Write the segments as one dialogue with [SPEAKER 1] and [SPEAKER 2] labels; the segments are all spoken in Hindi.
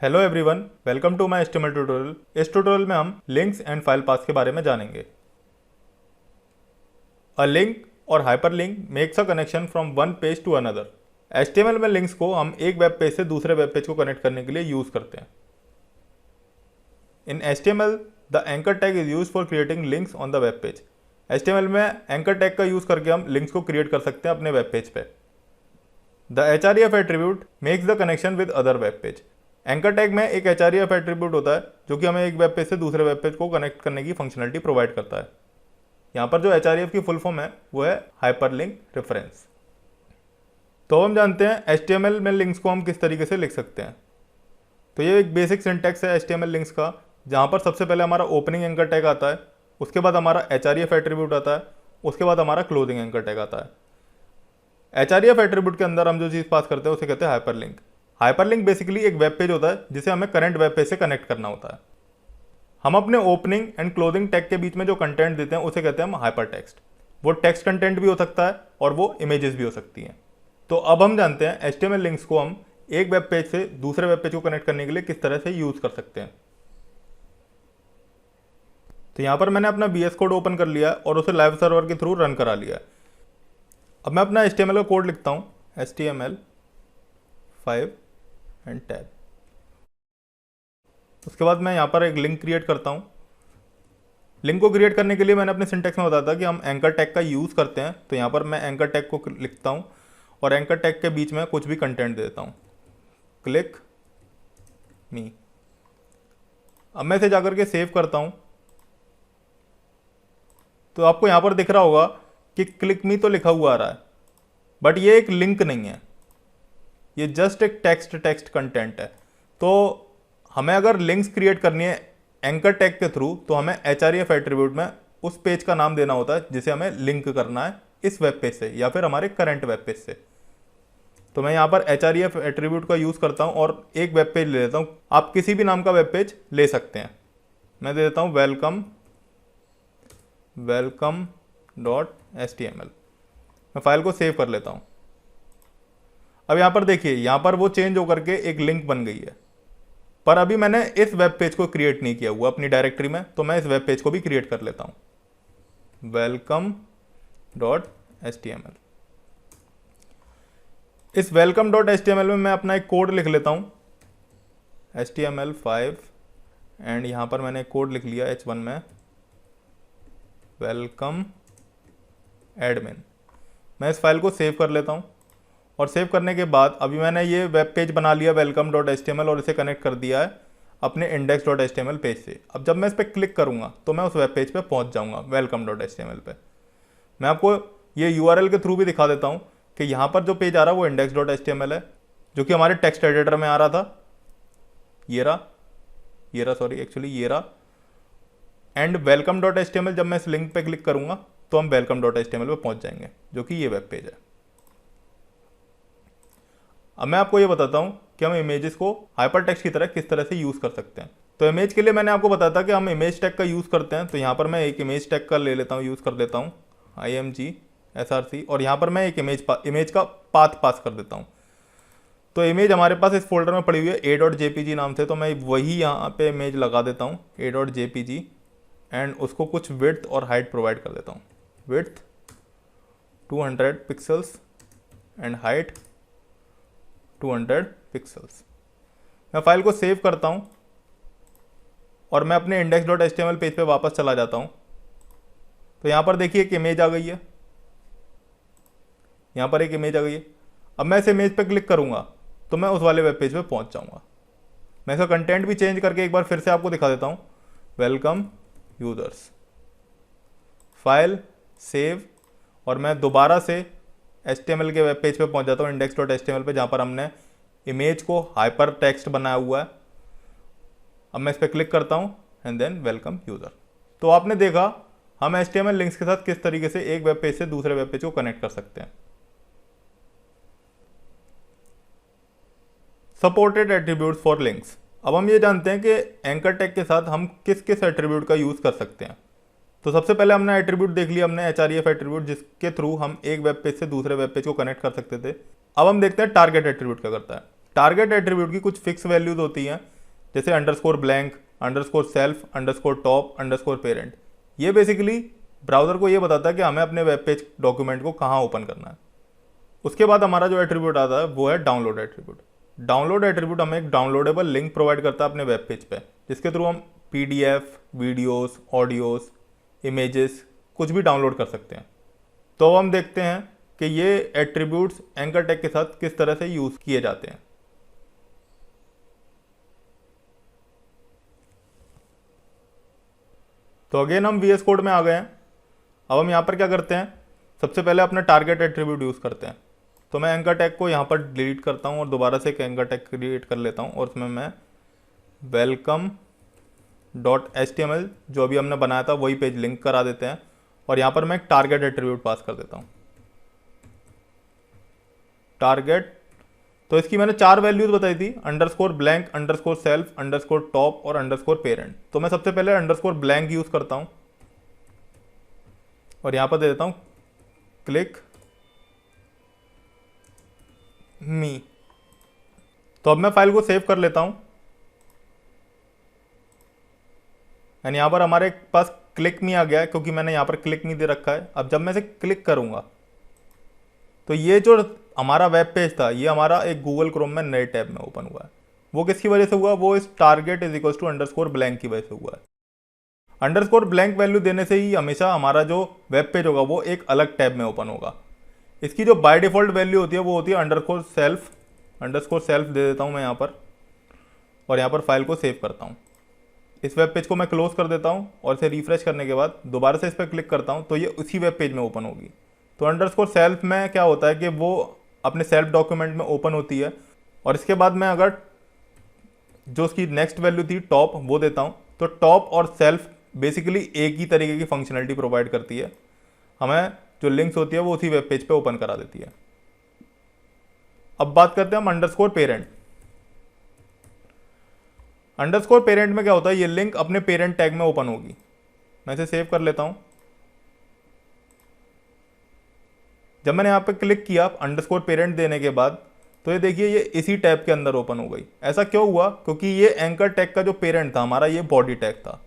[SPEAKER 1] Hello everyone, welcome to my HTML tutorial. इस ट्यूटोरियल में हम लिंक्स एंड फाइल पाथ्स के बारे में जानेंगे। अ लिंक और hyperlink makes a connection from one page to another. HTML में लिंक्स को हम एक वेब पेज से दूसरे वेब पेज को कनेक्ट करने के लिए यूज करते हैं। इन HTML the anchor tag is use for creating links on the web page. HTML में एंकर टैग का यूज करके हम लिंक्स को क्रिएट कर सकते हैं अपने वेब पेज पे। The href attribute makes the connection with other web page. Anchor tag में एक href एट्रीब्यूट होता है जो कि हमें एक वेब पेज से दूसरे वेब पेज को कनेक्ट करने की फंक्शनलिटी प्रोवाइड करता है। यहाँ पर जो href की फुल फॉर्म है वो है हाइपरलिंक रेफरेंस। तो हम जानते हैं HTML में लिंक्स को हम किस तरीके से लिख सकते हैं। तो ये एक बेसिक सिंटैक्स है HTML लिंक्स का, जहाँ पर सबसे पहले हमारा ओपनिंग एंकर टैग आता है, उसके बाद हमारा href एट्रीब्यूट आता है, उसके बाद हमारा क्लोजिंग एंकर टैग आता है। href एट्रीब्यूट के अंदर हम जो चीज़ पास करते हैं उसे कहते हैं हाइपरलिंक। हाइपरलिंक बेसिकली एक वेब पेज होता है जिसे हमें करंट वेब पेज से कनेक्ट करना होता है। हम अपने ओपनिंग एंड क्लोजिंग टैग के बीच में जो कंटेंट देते हैं उसे कहते हैं हम हाइपर टेक्स्ट। वो टेक्स्ट कंटेंट भी हो सकता है और वो इमेजेस भी हो सकती हैं। तो अब हम जानते हैं HTML लिंक्स को हम एक वेब पेज से दूसरे वेब पेज को कनेक्ट करने के लिए किस तरह से यूज कर सकते हैं। तो यहाँ पर मैंने अपना VS कोड ओपन कर लिया और उसे लाइव सर्वर के थ्रू रन करा लिया। अब मैं अपना HTML का कोड लिखता हूँ, HTML5 एंड टैब। उसके बाद मैं यहाँ पर एक लिंक क्रिएट करता हूँ। लिंक को क्रिएट करने के लिए मैंने अपने सिंटेक्स में बताया था कि हम एंकर टैग का यूज़ करते हैं। तो यहाँ पर मैं एंकर टैग को लिखता हूँ और एंकर टैग के बीच में कुछ भी कंटेंट दे देता हूँ, क्लिक मी। अब मैं इसे जाकर के सेव करता हूँ। तो आपको यहाँ पर दिख रहा होगा कि क्लिक मी तो लिखा हुआ आ रहा है, बट ये एक लिंक नहीं है, ये जस्ट एक टेक्स्ट कंटेंट है। तो हमें अगर लिंक्स क्रिएट करनी है एंकर टैग के थ्रू तो हमें href एट्रीब्यूट में उस पेज का नाम देना होता है जिसे हमें लिंक करना है इस वेब पेज से या फिर हमारे करंट वेब पेज से। तो मैं यहाँ पर href एट्रीब्यूट का यूज़ करता हूँ और एक वेब पेज ले लेता हूँ। आप किसी भी नाम का वेब पेज ले सकते हैं। मैं दे देता हूँ welcome.html। मैं फाइल को सेव कर लेता हूँ। अब यहाँ पर देखिए, यहाँ पर वो चेंज होकर के एक लिंक बन गई है, पर अभी मैंने इस वेब पेज को क्रिएट नहीं किया हुआ अपनी डायरेक्टरी में। तो मैं इस वेब पेज को भी क्रिएट कर लेता हूँ, welcome.html। इस welcome.html में मैं अपना एक कोड लिख लेता हूँ, HTML5 एंड यहाँ पर मैंने एक कोड लिख लिया H1 में, वेलकम एडमिन। मैं इस फाइल को सेव कर लेता हूँ और सेव करने के बाद अभी मैंने ये वेब पेज बना लिया welcome.html और इसे कनेक्ट कर दिया है अपने index.html पेज से। अब जब मैं इस पर क्लिक करूँगा तो मैं उस वेब पेज पे पहुँच जाऊँगा welcome.html पे। मैं आपको ये URL के थ्रू भी दिखा देता हूँ कि यहाँ पर जो पेज आ रहा है वो index.html है, जो कि हमारे टेक्स्ट एडिटर में आ रहा था। ये रहा एंड welcome.html जब मैं इस लिंक पे क्लिक करूँगा तो हम welcome.html पे पहुँच जाएंगे, जो कि ये वेब पेज है। अब मैं आपको ये बताता हूँ कि हम इमेजेस को हाइपर टेक्स्ट की तरह किस तरह से यूज़ कर सकते हैं। तो इमेज के लिए मैंने आपको बताया था कि हम इमेज टैग का यूज़ करते हैं। तो यहाँ पर मैं एक इमेज टैग का ले लेता हूँ, यूज़ कर देता हूँ img src, और यहाँ पर मैं एक इमेज का पाथ पास कर देता हूँ। तो इमेज हमारे पास इस फोल्डर में पड़ी हुई है a.jpg नाम से, तो मैं वही यहाँ पे इमेज लगा देता हूँ a.jpg एंड उसको कुछ विड्थ और हाइट प्रोवाइड कर देता हूँ। Width 200 pixels and height 200 pixels. मैं फाइल को सेव करता हूँ और मैं अपने index.html पेज पे वापस चला जाता हूँ। तो यहाँ पर देखिए एक इमेज आ गई है, यहाँ पर एक इमेज आ गई है। अब मैं इस इमेज पे क्लिक करूँगा तो मैं उस वाले वेब पेज पे पहुँच जाऊँगा। मैं इसका कंटेंट भी चेंज करके एक बार फिर से आपको दिखा देता हूँ, वेलकम यूजर्स, फाइल सेव, और मैं दोबारा से HTML के वेब पेज पे पहुंच जाता हूँ index.html पे, जहाँ पर हमने इमेज को हाइपर टेक्स्ट बनाया हुआ है। अब मैं इस पर क्लिक करता हूँ एंड देन वेलकम यूज़र। तो आपने देखा हम HTML लिंक्स के साथ किस तरीके से एक वेब पेज से दूसरे वेब पेज को कनेक्ट कर सकते हैं। Supported attributes for links. अब हम ये जानते हैं कि एंकर टैग के साथ हम किस किस एट्रीब्यूट का यूज़ कर सकते हैं। तो सबसे पहले हमने एट्रीब्यूट देख लिया, हमने href एट्रीब्यूट, जिसके थ्रू हम एक वेब पेज से दूसरे वेब पेज को कनेक्ट कर सकते थे। अब हम देखते हैं टारगेट एट्रीब्यूट क्या करता है। टारगेट एट्रीब्यूट की कुछ फिक्स वैल्यूज होती हैं, जैसे underscore blank, underscore self, underscore top, underscore parent. ये बेसिकली ब्राउज़र को ये बताता है कि हमें अपने वेब पेज डॉक्यूमेंट को कहाँ ओपन करना है। उसके बाद हमारा जो एट्रीब्यूट आता है वो है डाउनलोड एट्रीब्यूट। डाउनलोड एट्रीब्यूट हमें एक डाउनलोडेबल लिंक प्रोवाइड करता है अपने वेब पेज पे, जिसके थ्रू हम PDF, वीडियोस, ऑडियोस, इमेजेस कुछ भी डाउनलोड कर सकते हैं। तो हम देखते हैं कि ये एट्रीब्यूट्स एंकर टैग के साथ किस तरह से यूज़ किए जाते हैं। तो अगेन हम VS कोड में आ गए हैं। अब हम यहाँ पर क्या करते हैं, सबसे पहले अपना टारगेट एट्रीब्यूट यूज़ करते हैं। तो मैं एंकर टैग को यहाँ पर डिलीट करता हूँ और दोबारा से एक एंकर टैग क्रिएट कर लेता हूँ और उसमें मैं welcome.html जो अभी हमने बनाया था वही पेज लिंक करा देते हैं और यहाँ पर मैं एक टारगेट एट्रीब्यूट पास कर देता हूँ। टारगेट, तो इसकी मैंने 4 वैल्यूज बताई थी, underscore blank, underscore self, underscore top और अंडरस्कोर पेरेंट। तो मैं सबसे पहले अंडरस्कोर ब्लैंक यूज़ करता हूँ और यहाँ पर दे देता हूँ क्लिक मी। तो अब मैं फाइल को सेव कर लेता हूँ एंड यहाँ पर हमारे पास क्लिक मी आ गया है क्योंकि मैंने यहाँ पर क्लिक मी दे रखा है। अब जब मैं इसे क्लिक करूँगा तो ये जो हमारा वेब पेज था ये हमारा एक गूगल क्रोम में नए टैब में ओपन हुआ है। वो किसकी वजह से हुआ, वो इस target is equal to underscore blank की वजह से हुआ है। अंडरस्कोर ब्लैंक वैल्यू देने से ही हमेशा हमारा जो वेब पेज होगा वो एक अलग टैब में ओपन होगा। इसकी जो बाय डिफ़ॉल्ट वैल्यू होती है वो होती है underscore self. Underscore self they देता हूँ मैं यहाँ पर और यहाँ पर फाइल को सेव करता हूँ। इस वेब पेज को मैं क्लोज कर देता हूँ और इसे रिफ्रेश करने के बाद दोबारा से इस पर क्लिक करता हूँ तो ये उसी वेब पेज में ओपन होगी। तो अंडरस्कोर सेल्फ में क्या होता है कि वो अपने सेल्फ डॉक्यूमेंट में ओपन होती है और इसके बाद मैं अगर जो उसकी नेक्स्ट वैल्यू थी टॉप वो देता हूँ तो टॉप और सेल्फ बेसिकली एक ही तरीके की फंक्शनलिटी प्रोवाइड करती है, हमें जो लिंक्स होती है वो उसी वेब पेज पे ओपन करा देती है। अब बात करते हैं हम अंडरस्कोर पेरेंट। अंडरस्कोर पेरेंट में क्या होता है, ये लिंक अपने पेरेंट टैग में ओपन होगी। मैं इसे सेव कर लेता हूं। जब मैंने यहाँ पे क्लिक किया अंडरस्कोर पेरेंट देने के बाद तो ये देखिए ये इसी टैब के अंदर ओपन हो गई। ऐसा क्यों हुआ, क्योंकि ये एंकर टैग का जो पेरेंट था हमारा ये बॉडी टैग था।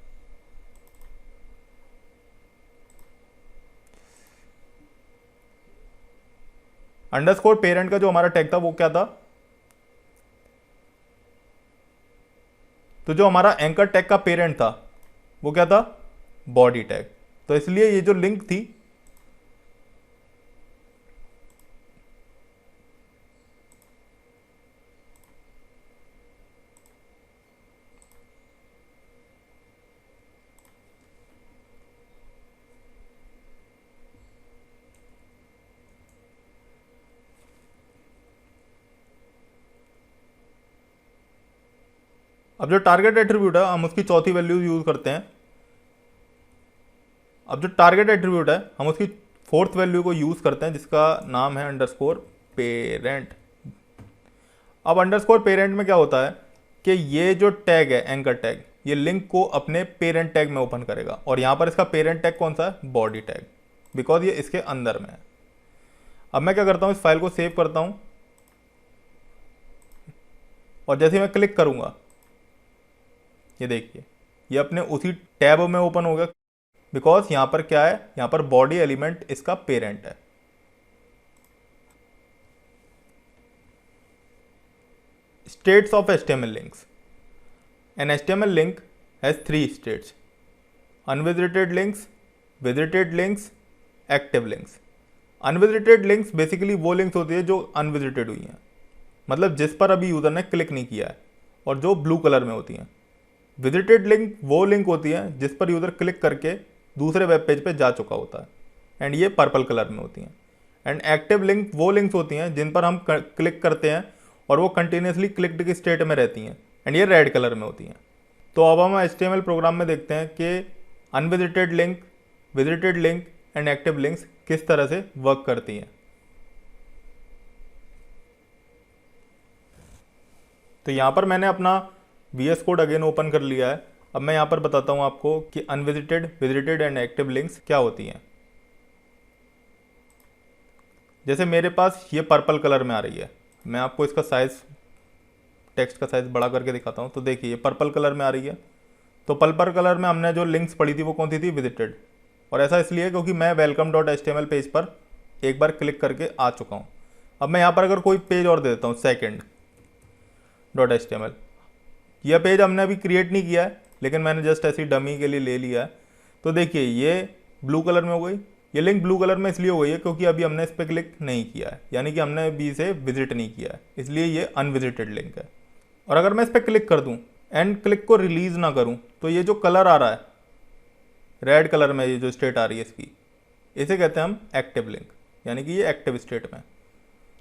[SPEAKER 1] अंडरस्कोर पेरेंट का जो हमारा टैग था वो क्या था, तो जो हमारा एंकर टैग का पेरेंट था वो क्या था, बॉडी टैग। तो इसलिए ये जो लिंक थी अब जो टारगेट एट्रीब्यूट है हम उसकी चौथी वैल्यू यूज करते हैं। अब जो टारगेट एट्रीब्यूट है हम उसकी फोर्थ वैल्यू को यूज करते हैं जिसका नाम है अंडरस्कोर पेरेंट। अब अंडरस्कोर पेरेंट में क्या होता है कि ये जो टैग है एंकर टैग ये लिंक को अपने पेरेंट टैग में ओपन करेगा और यहाँ पर इसका पेरेंट टैग कौन सा है, बॉडी टैग, बिकॉज ये इसके अंदर में है। अब मैं क्या करता हूँ, इस फाइल को सेव करता हूँ और जैसे मैं क्लिक करूँगा ये देखिए ये अपने उसी टैब में ओपन हो गया, बिकॉज यहां पर क्या है, यहां पर बॉडी एलिमेंट इसका पेरेंट है। States of HTML links. An HTML link has 3 states, unvisited links, visited links, active links. Unvisited links basically वो लिंक्स होती है जो अनविजिटेड हुई हैं, मतलब जिस पर अभी यूजर ने क्लिक नहीं किया है और जो ब्लू कलर में होती हैं। विजिटेड लिंक वो लिंक होती है जिस पर यूज़र क्लिक करके दूसरे वेब पेज पे जा चुका होता है एंड ये पर्पल कलर में होती हैं। एंड एक्टिव लिंक वो लिंक्स होती हैं जिन पर हम क्लिक करते हैं और वो कंटिन्यूसली क्लिक्ड की स्टेट में रहती हैं एंड ये रेड कलर में होती हैं। तो अब हम HTML प्रोग्राम में देखते हैं कि unvisited link, visited link and active links किस तरह से वर्क करती हैं। तो यहाँ पर मैंने अपना VS कोड अगेन ओपन कर लिया है। अब मैं यहाँ पर बताता हूँ आपको कि unvisited, visited and active links क्या होती हैं। जैसे मेरे पास ये पर्पल कलर में आ रही है, मैं आपको इसका साइज टेक्स्ट का साइज़ बड़ा करके दिखाता हूँ। तो देखिए ये पर्पल कलर में आ रही है। तो पर्पल कलर में हमने जो लिंक्स पढ़ी थी वो कौन सी थी, विजिटेड। और ऐसा इसलिए क्योंकि मैं वेलकम डॉट HTML पेज पर एक बार क्लिक करके आ चुका हूँ। अब मैं यहाँ पर अगर कोई पेज और दे देता हूँ सेकंड डॉट HTML, यह पेज हमने अभी क्रिएट नहीं किया है लेकिन मैंने जस्ट ऐसी डमी के लिए ले लिया है। तो देखिए ये ब्लू कलर में हो गई। ये लिंक ब्लू कलर में इसलिए हो गई है क्योंकि अभी हमने इस पर क्लिक नहीं किया है, यानी कि हमने अभी इसे विजिट नहीं किया है, इसलिए ये अनविजिटेड लिंक है। और अगर मैं इस पर क्लिक कर दूं एंड क्लिक को रिलीज ना करूं तो ये जो कलर आ रहा है रेड कलर में, ये जो स्टेट आ रही है इसकी, इसे कहते हैं हम एक्टिव लिंक, यानी कि ये एक्टिव स्टेट में।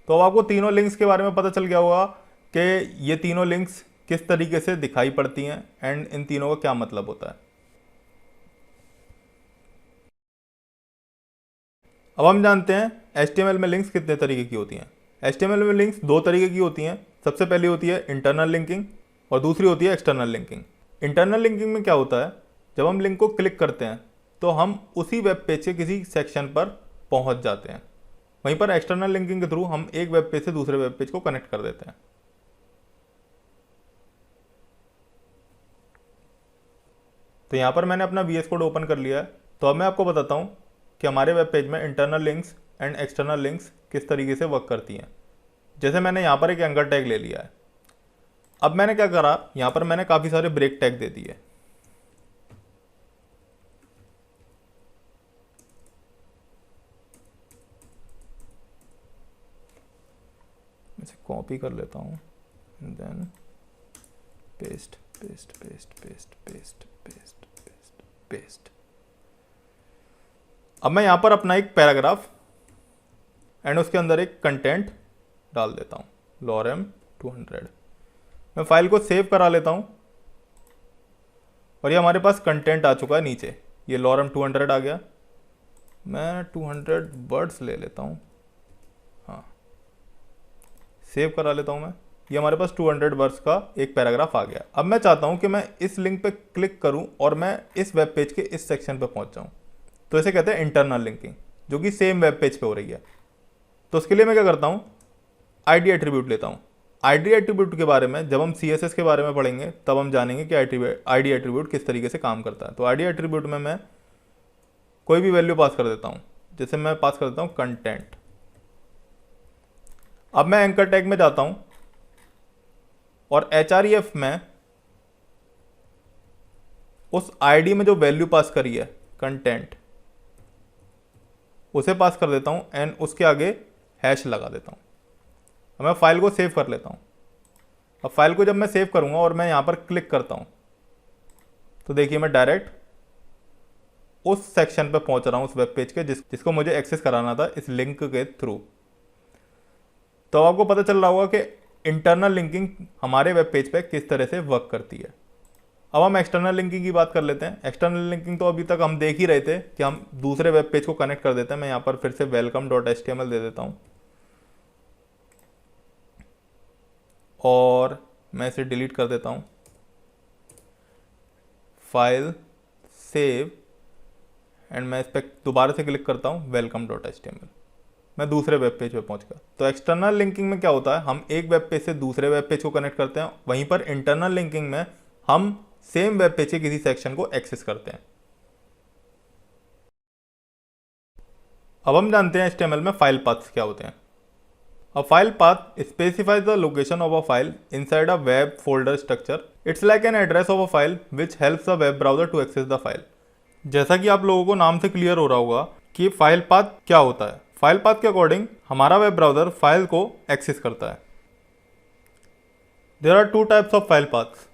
[SPEAKER 1] तो अब आपको तीनों लिंक्स के बारे में पता चल गया होगा कि ये तीनों लिंक्स किस तरीके से दिखाई पड़ती हैं एंड इन तीनों का क्या मतलब होता है। अब हम जानते हैं HTML में लिंक्स कितने तरीके की होती हैं। HTML में लिंक्स दो तरीके की होती हैं। सबसे पहली होती है इंटरनल लिंकिंग और दूसरी होती है एक्सटर्नल लिंकिंग। इंटरनल लिंकिंग में क्या होता है, जब हम लिंक को क्लिक करते हैं तो हम उसी वेब पेज के किसी सेक्शन पर पहुंच जाते हैं। वहीं पर एक्सटर्नल लिंकिंग के थ्रू हम एक वेब पेज से दूसरे वेब पेज को कनेक्ट कर देते हैं। तो यहाँ पर मैंने अपना VS कोड ओपन कर लिया है। तो अब मैं आपको बताता हूँ कि हमारे वेब पेज में internal links and external links किस तरीके से वर्क करती हैं। जैसे मैंने यहाँ पर एक एंकर टैग ले लिया है। अब मैंने क्या करा, यहाँ पर मैंने काफ़ी सारे ब्रेक टैग दे दिए। इसे कॉपी कर लेता हूँ, then paste paste paste paste paste paste paste paste. अब मैं यहाँ पर अपना एक पैराग्राफ एंड उसके अंदर एक कंटेंट डाल देता हूँ, lorem 200। मैं फाइल को सेव करा लेता हूँ और ये हमारे पास कंटेंट आ चुका है नीचे। ये lorem 200 आ गया। मैं 200 वर्ड्स ले लेता हूँ, हाँ सेव करा लेता हूँ मैं। ये हमारे पास 200 वर्ड्स का एक पैराग्राफ आ गया। अब मैं चाहता हूँ कि मैं इस लिंक पे क्लिक करूँ और मैं इस वेब पेज के इस सेक्शन पे पहुँच जाऊँ। तो इसे कहते हैं इंटरनल लिंकिंग, जो कि सेम वेब पेज पे हो रही है। तो उसके लिए मैं क्या करता हूँ, ID एट्रीब्यूट लेता हूँ। ID एट्रीब्यूट के बारे में जब हम CSS के बारे में पढ़ेंगे तब हम जानेंगे कि ID एट्रीब्यूट किस तरीके से काम करता है। तो ID एट्रीब्यूट में मैं कोई भी वैल्यू पास कर देता हूँ। जैसे मैं पास कर देता हूँ कंटेंट। अब मैं एंकर टैग में जाता हूँ और href में उस ID में जो वैल्यू पास करी है कंटेंट, उसे पास कर देता हूँ एंड उसके आगे हैश लगा देता हूँ। अब मैं फाइल को सेव कर लेता हूँ। अब फाइल को जब मैं सेव करूँगा और मैं यहाँ पर क्लिक करता हूँ तो देखिए मैं डायरेक्ट उस सेक्शन पे पहुँच रहा हूँ, उस वेब पेज के जिसको मुझे एक्सेस कराना था इस लिंक के थ्रू। तो आपको पता चल रहा होगा कि इंटरनल लिंकिंग हमारे वेब पेज पे किस तरह से वर्क करती है। अब हम एक्सटर्नल लिंकिंग की बात कर लेते हैं। एक्सटर्नल लिंकिंग तो अभी तक हम देख ही रहे थे कि हम दूसरे वेब पेज को कनेक्ट कर देते हैं। मैं यहाँ पर फिर से वेलकम डॉट HTML दे देता हूँ और मैं इसे डिलीट कर देता हूँ। फाइल सेव एंड मैं इस पर दोबारा से क्लिक करता हूँ वेलकम डॉट HTML। मैं दूसरे वेब पेज पे पहुँच गया। तो एक्सटर्नल लिंकिंग में क्या होता है, हम एक वेब पेज से दूसरे वेब पेज को कनेक्ट करते हैं। वहीं पर इंटरनल लिंकिंग में हम सेम वेब पेज के किसी सेक्शन को एक्सेस करते हैं। अब हम जानते हैं HTML में फाइल पाथ्स क्या होते हैं। A file path specifies the location of a file inside a web folder structure. It's like an address of a file which helps the web browser to access the file. जैसा कि आप लोगों को नाम से क्लियर हो रहा होगा कि फाइल पाथ क्या होता है। फाइल पाथ के अकॉर्डिंग हमारा वेब ब्राउज़र फाइल को एक्सेस करता है। There are two types of file paths.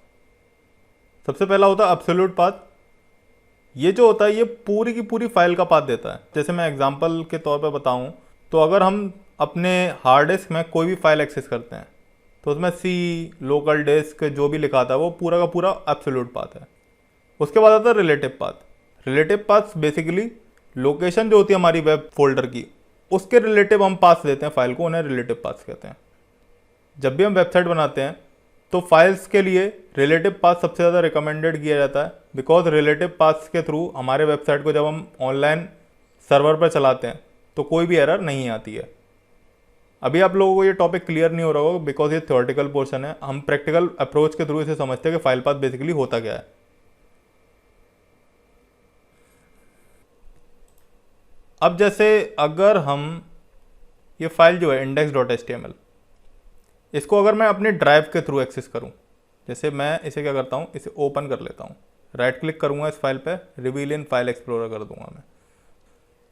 [SPEAKER 1] सबसे पहला होता है एब्सोल्यूट पाथ। ये जो होता है ये पूरी की पूरी फाइल का पाथ देता है। जैसे मैं एग्जांपल के तौर पे बताऊं तो अगर हम अपने हार्ड डिस्क में कोई भी फाइल एक्सेस करते हैं तो उसमें C लोकल डिस्क जो भी लिखा था वो पूरा का पूरा एब्सोल्यूट पाथ है। उसके बाद आता है relative path. Relative path basically location जो होती है हमारी वेब फोल्डर की उसके रिलेटिव हम पाथ देते हैं फाइल को, उन्हें रिलेटिव पाथ कहते हैं। जब भी हम वेबसाइट बनाते हैं तो फाइल्स के लिए रिलेटिव पाथ सबसे ज़्यादा रिकमेंडेड किया जाता है, बिकॉज रिलेटिव पाथ्स के थ्रू हमारे वेबसाइट को जब हम ऑनलाइन सर्वर पर चलाते हैं तो कोई भी एरर नहीं आती है। अभी आप लोगों को ये टॉपिक क्लियर नहीं हो रहा होगा बिकॉज ये थ्योरेटिकल पोर्शन है, हम प्रैक्टिकल अप्रोच के थ्रू इसे समझते हैं कि फाइल पाथ बेसिकली होता क्या है। अब जैसे अगर हम ये फाइल जो है index.html, इसको अगर मैं अपने ड्राइव के थ्रू एक्सेस करूं, जैसे मैं इसे क्या करता हूं, इसे ओपन कर लेता हूं, राइट क्लिक करूंगा इस फाइल पे, रिवील इन फाइल एक्सप्लोरर कर दूंगा मैं।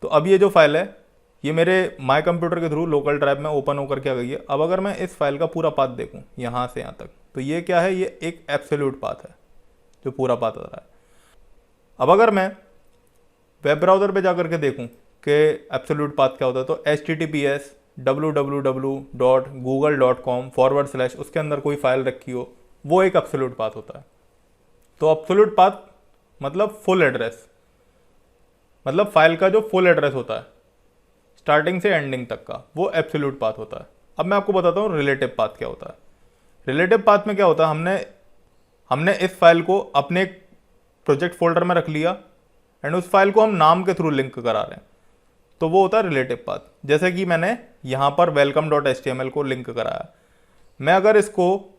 [SPEAKER 1] तो अब ये जो फाइल है ये मेरे माय कंप्यूटर के थ्रू लोकल ड्राइव में ओपन होकर के आ गई है। अब अगर मैं इस फाइल का पूरा पाथ देखूं यहाँ से यहाँ तक, तो ये क्या है, ये एक एब्सोल्यूट पाथ है जो पूरा पाथ आ रहा है। अब अगर मैं वेब ब्राउज़र पे जाकर के देखूं कि एब्सोल्यूट पाथ क्या होता है, तो https://www.google.com/ उसके अंदर कोई फाइल रखी हो, वो एक एब्सोल्यूट पाथ होता है। तो एब्सोल्यूट पाथ मतलब फुल एड्रेस, मतलब फाइल का जो फुल एड्रेस होता है स्टार्टिंग से एंडिंग तक का, वो एब्सोल्यूट पाथ होता है। अब मैं आपको बताता हूँ रिलेटिव पाथ क्या होता है। रिलेटिव पाथ में क्या होता है, हमने इस फाइल को अपने प्रोजेक्ट फोल्डर में रख लिया एंड उस फाइल को हम नाम के थ्रू लिंक करा रहे हैं, तो वो होता है रिलेटिव पाथ। जैसे कि मैंने यहां पर welcome.html को लिंक कराया, मैं अगर इसको,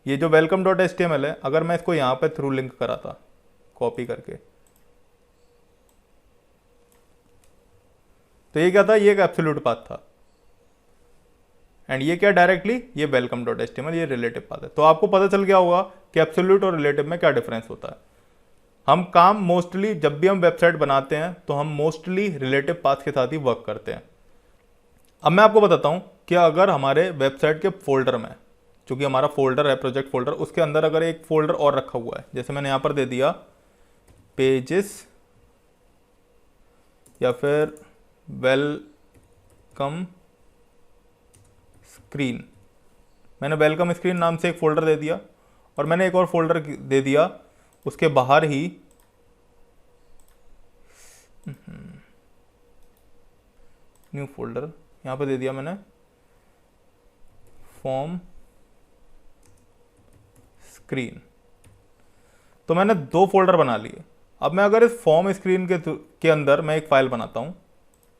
[SPEAKER 1] ये जो welcome.html है, अगर मैं इसको यहां पे थ्रू लिंक कराता कॉपी करके, तो ये क्या था, ये एक एब्सोल्यूट पाथ था। एंड ये क्या, डायरेक्टली ये welcome.html, ये रिलेटिव पाथ है। तो आपको पता चल गया होगा कि एब्सोल्यूट और रिलेटिव में क्या डिफरेंस होता है। हम काम मोस्टली जब भी हम वेबसाइट बनाते हैं तो हम मोस्टली रिलेटिव पाथ के साथ ही वर्क करते हैं। अब मैं आपको बताता हूं कि अगर हमारे वेबसाइट के फोल्डर में, चूंकि हमारा फोल्डर है प्रोजेक्ट फोल्डर, उसके अंदर अगर एक फोल्डर और रखा हुआ है, जैसे मैंने यहां पर दे दिया पेजेस या फिर वेलकम स्क्रीन, मैंने वेलकम स्क्रीन नाम से एक फोल्डर दे दिया और मैंने एक और फोल्डर दे दिया उसके बाहर ही न्यू फोल्डर, यहां पे दे दिया मैंने फॉर्म स्क्रीन। तो मैंने दो फोल्डर बना लिए। अब मैं अगर इस फॉर्म स्क्रीन के अंदर मैं एक फाइल बनाता हूं,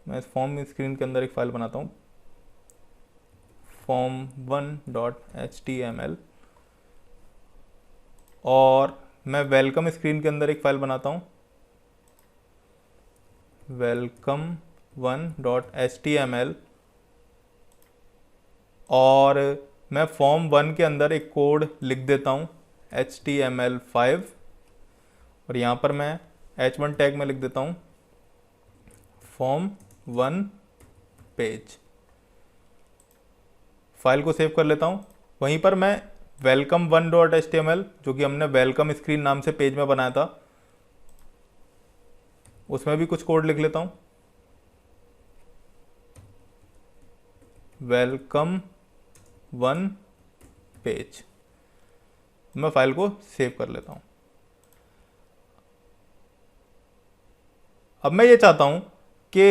[SPEAKER 1] मैं इस फॉर्म स्क्रीन के अंदर एक फाइल बनाता हूं form1.html, और मैं वेलकम स्क्रीन के अंदर एक फाइल बनाता हूं welcome1.html, और मैं form1 के अंदर एक कोड लिख देता हूं HTML5, और यहां पर मैं h1 टैग में लिख देता हूं form1 पेज। फाइल को सेव कर लेता हूं। वहीं पर मैं welcome1.html, जो कि हमने वेलकम स्क्रीन नाम से पेज में बनाया था, उसमें भी कुछ कोड लिख लेता हूं welcome1 पेज। मैं फाइल को सेव कर लेता हूं। अब मैं ये चाहता हूं कि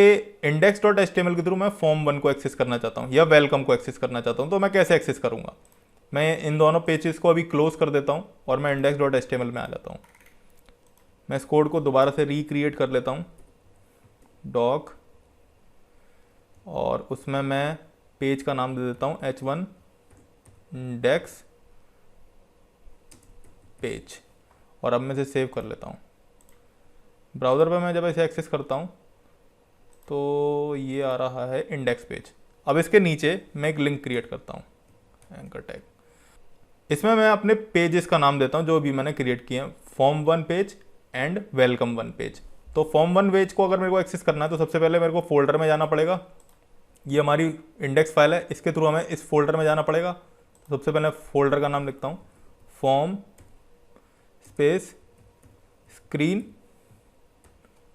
[SPEAKER 1] index.html के थ्रू मैं form1 को एक्सेस करना चाहता हूं या वेलकम को एक्सेस करना चाहता हूं, तो मैं कैसे एक्सेस करूंगा। मैं इन दोनों पेजेस को अभी क्लोज कर देता हूं और मैं index.html में आ जाता हूं। मैं इस कोड को दोबारा से रिक्रिएट कर लेता हूं डॉक, और उसमें मैं पेज का नाम दे देता हूं h1 index पेज, और अब मैं इसे सेव कर लेता हूं। ब्राउज़र पर मैं जब इसे एक्सेस करता हूं तो ये आ रहा है इंडेक्स पेज। अब इसके नीचे मैं एक लिंक क्रिएट करता हूं एंकर टैग, इसमें मैं अपने पेजेस का नाम देता हूं जो भी मैंने क्रिएट किए हैं, form1 page and welcome1 page. तो form1 पेज को अगर मेरे को एक्सेस करना है तो सबसे पहले मेरे को फोल्डर में जाना पड़ेगा। ये हमारी इंडेक्स फाइल है, इसके थ्रू हमें इस फोल्डर में जाना पड़ेगा। तो सबसे पहले फोल्डर का नाम लिखता हूँ फॉर्म स्पेस स्क्रीन।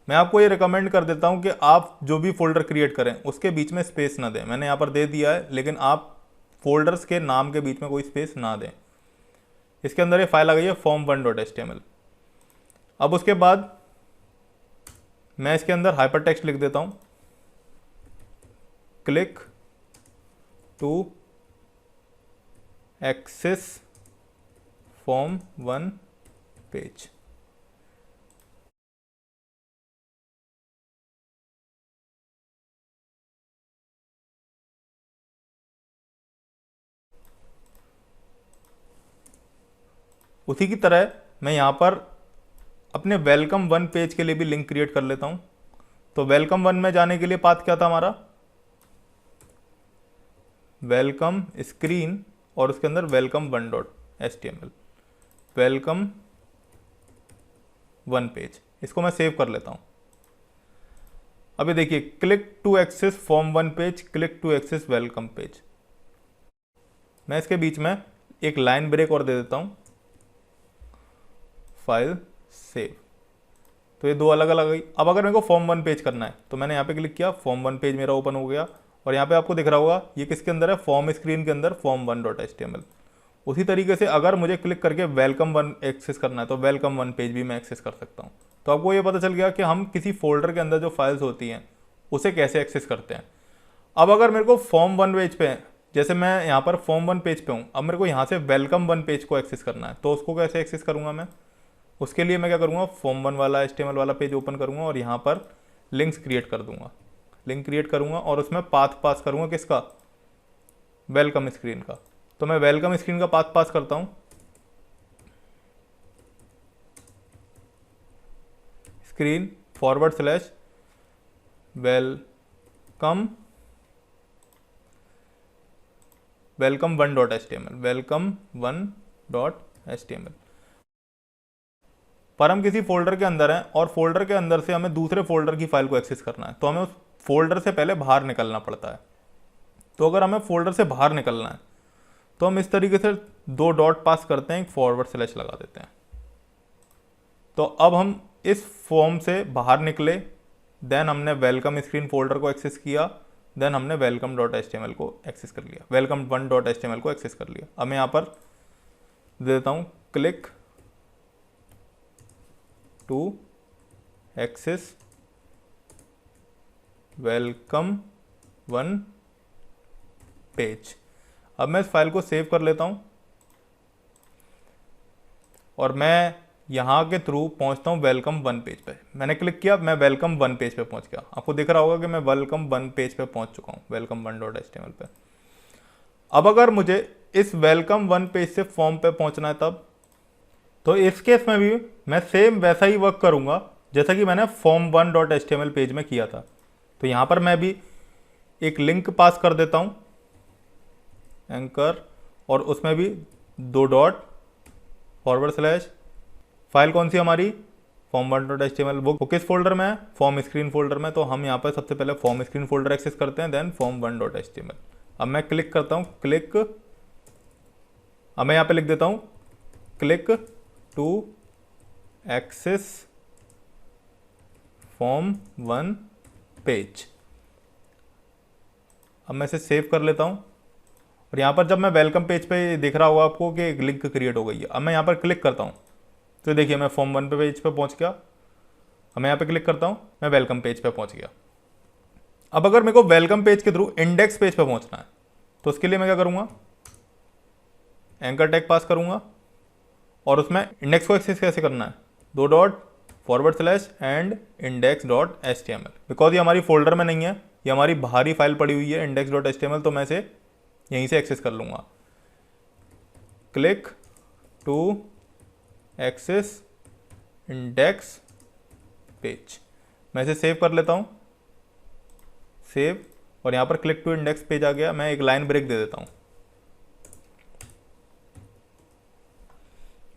[SPEAKER 1] मैं आपको ये रिकमेंड कर देता हूँ कि आप जो भी फोल्डर क्रिएट करें उसके बीच में स्पेस ना दें। मैंने यहाँ पर दे दिया है, लेकिन आप फोल्डर्स के नाम के बीच में कोई स्पेस ना दें। इसके अंदर ये फाइल आ गई है form1.html। अब उसके बाद मैं इसके अंदर हाइपर टेक्स्ट लिख देता हूँ click to access form1 page. उसी की तरह मैं यहाँ पर अपने वेलकम वन पेज के लिए भी लिंक क्रिएट कर लेता हूँ। तो वेलकम वन में जाने के लिए पाथ क्या था हमारा, वेलकम स्क्रीन और उसके अंदर welcome one dot HTML, welcome one page. इसको मैं सेव कर लेता हूँ। अभी देखिए, click to access form one page, click to access welcome page. मैं इसके बीच में एक लाइन ब्रेक और दे देता हूँ, फाइल सेव। तो ये दो अलग अलग गई। अब अगर मेरे को फॉर्म वन पेज करना है तो मैंने यहाँ पे क्लिक किया, फॉर्म वन पेज मेरा ओपन हो गया। और यहाँ पे आपको दिख रहा होगा ये किसके अंदर है, फॉर्म स्क्रीन के अंदर फॉर्म वन डॉट HTML। उसी तरीके से अगर मुझे क्लिक करके वेलकम वन एक्सेस करना है तो वेलकम वन पेज भी मैं एक्सेस कर सकता हूँ। तो आपको ये पता चल गया कि हम किसी फोल्डर के अंदर जो फाइल्स होती हैं उसे कैसे एक्सेस करते हैं। अब अगर मेरे को फॉर्म वन पेज पे, जैसे मैं यहाँ पर फॉर्म वन पेज पे हूँ, अब मेरे को यहाँ से वेलकम वन पेज को एक्सेस करना है, तो उसको कैसे एक्सेस करूँगा मैं, उसके लिए मैं क्या करूँगा, फॉर्म वन वाला HTML वाला पेज ओपन करूँगा और यहाँ पर लिंक्स क्रिएट कर दूंगा, लिंक क्रिएट करूँगा और उसमें पाथ पास करूँगा किसका, वेलकम स्क्रीन का। तो मैं वेलकम स्क्रीन का पाथ पास करता हूँ, screen forward slash welcome one dot HTML, welcome one dot HTML। पर हम किसी फोल्डर के अंदर हैं और फोल्डर के अंदर से हमें दूसरे फोल्डर की फाइल को एक्सेस करना है, तो हमें उस फोल्डर से पहले बाहर निकलना पड़ता है। तो अगर हमें फोल्डर से बाहर निकलना है तो हम इस तरीके से दो डॉट पास करते हैं, एक फॉरवर्ड स्लैश लगा देते हैं। तो अब हम इस फॉर्म से बाहर निकले, देन हमने वेलकम स्क्रीन फोल्डर को एक्सेस किया, देन हमने वेलकम डॉट HTML को एक्सेस कर लिया, वेलकम वन डॉट HTML को एक्सेस कर लिया। अब मैं यहाँ पर दे देता हूँ click to access welcome one page. अब मैं इस फाइल को सेव कर लेता हूं और मैं यहां के थ्रू पहुंचता हूं वेलकम वन पेज पे। मैंने क्लिक किया, मैं वेलकम वन पेज पे पहुंच गया। आपको दिख रहा होगा कि मैं वेलकम वन पेज पे पहुंच चुका हूं, वेलकम वन डॉट HTML पे। अब अगर मुझे इस वेलकम वन पेज से फॉर्म पे पहुंचना है तब, तो इस केस में भी मैं सेम वैसा ही वर्क करूंगा जैसा कि मैंने form one dot HTML page में किया था। तो यहां पर मैं भी एक लिंक पास कर देता हूं, एंकर, और उसमें भी दो डॉट फॉरवर्ड स्लैश, फाइल कौन सी हमारी, फॉर्म वन डॉट HTML। वो किस फोल्डर में है, फॉर्म स्क्रीन फोल्डर में। तो हम यहाँ पर सबसे पहले फॉर्म स्क्रीन फोल्डर एक्सेस करते हैं, then form one dot HTML। अब मैं क्लिक करता हूँ, क्लिक, अब मैं यहाँ पे लिख देता हूँ click to access form one page. अब मैं इसे सेव कर लेता हूँ और यहाँ पर जब मैं वेलकम पेज पे दिख रहा होगा आपको कि एक लिंक क्रिएट हो गई है। अब मैं यहाँ पर क्लिक करता हूँ तो देखिए मैं फॉर्म वन पेज पे पहुँच गया। अब मैं यहाँ पे क्लिक करता हूँ, मैं वेलकम पेज पे पहुँच गया। अब अगर मेरे को वेलकम पेज के थ्रू इंडेक्स पेज पे पहुँचना है तो उसके लिए मैं क्या करूँगा, एंकर टैग पास करूँगा और उसमें इंडेक्स को एक्सेस कैसे करना है, दो dot forward slash and index dot HTML। Because ये हमारी फोल्डर में नहीं है, ये हमारी बाहरी फाइल पड़ी हुई है इंडेक्स डॉट HTML, तो मैं इसे यहीं से एक्सेस कर लूँगा। Click to access index page, मैं इसे सेव कर लेता हूँ, सेव, और यहाँ पर क्लिक टू इंडेक्स पेज आ गया। मैं एक लाइन ब्रेक दे देता हूँ,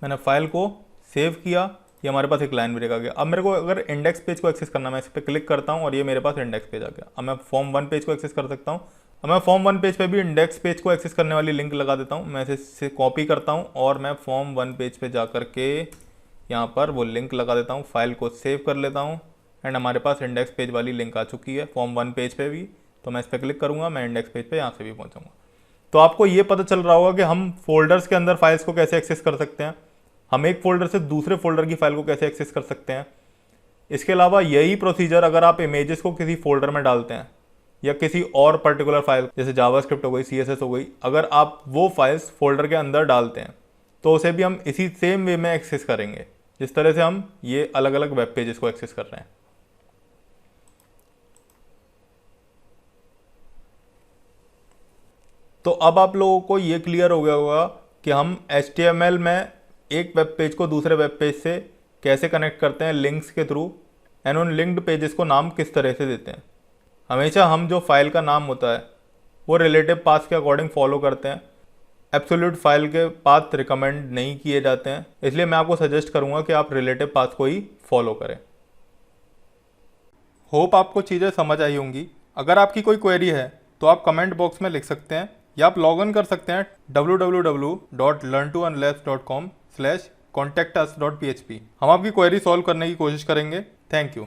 [SPEAKER 1] मैंने फाइल को सेव किया, ये हमारे पास एक लाइन ब्रेक आ गया। अब मेरे को अगर इंडेक्स पेज को एक्सेस करना, मैं इस पर क्लिक करता हूँ और ये मेरे पास इंडेक्स पेज आ गया। अब मैं फॉर्म वन पेज को एक्सेस कर सकता हूँ। अब मैं फॉर्म वन पेज पे भी इंडेक्स पेज को एक्सेस करने वाली लिंक लगा देता हूँ। मैं इसे कॉपी करता हूँ और मैं फॉर्म वन पेज पे जा करके यहाँ पर वो लिंक लगा देता हूँ, फाइल को सेव कर लेता हूँ एंड हमारे पास इंडेक्स पेज वाली लिंक आ चुकी है फॉर्म वन पेज पे भी। तो मैं इस पर क्लिक करूँगा, मैं इंडेक्स पेज पे यहाँ से भी पहुँचूँगा। तो आपको ये पता चल रहा होगा कि हम फोल्डर्स के अंदर फाइल्स को कैसे एक्सेस कर सकते हैं, हम एक फोल्डर से दूसरे फोल्डर की फाइल को कैसे एक्सेस कर सकते हैं। इसके अलावा यही प्रोसीजर अगर आप इमेजेस को किसी फोल्डर में डालते हैं या किसी और पर्टिकुलर फाइल जैसे जावास्क्रिप्ट हो गई, CSS हो गई, अगर आप वो फाइल्स फोल्डर के अंदर डालते हैं तो उसे भी हम इसी सेम वे में एक्सेस करेंगे जिस तरह से हम ये अलग अलग वेब पेजेस को एक्सेस कर रहे हैं। तो अब आप लोगों को ये क्लियर हो गया होगा कि हम HTML में एक वेब पेज को दूसरे वेब पेज से कैसे कनेक्ट करते हैं लिंक्स के थ्रू, एंड उन लिंक्ड पेजेस को नाम किस तरह से देते हैं। हमेशा हम जो फाइल का नाम होता है वो रिलेटिव पाथ के अकॉर्डिंग फॉलो करते हैं। एब्सोल्यूट फाइल के पाथ रिकमेंड नहीं किए जाते हैं, इसलिए मैं आपको सजेस्ट करूंगा कि आप रिलेटिव पाथ को ही फॉलो करें। होप आपको चीज़ें समझ आई होंगी। अगर आपकी कोई क्वेरी है तो आप कमेंट बॉक्स में लिख सकते हैं या आप लॉग इन कर सकते हैं www.learntounless.com/contactus.php। हम आपकी क्वेरी सॉल्व करने की कोशिश करेंगे। Thank you.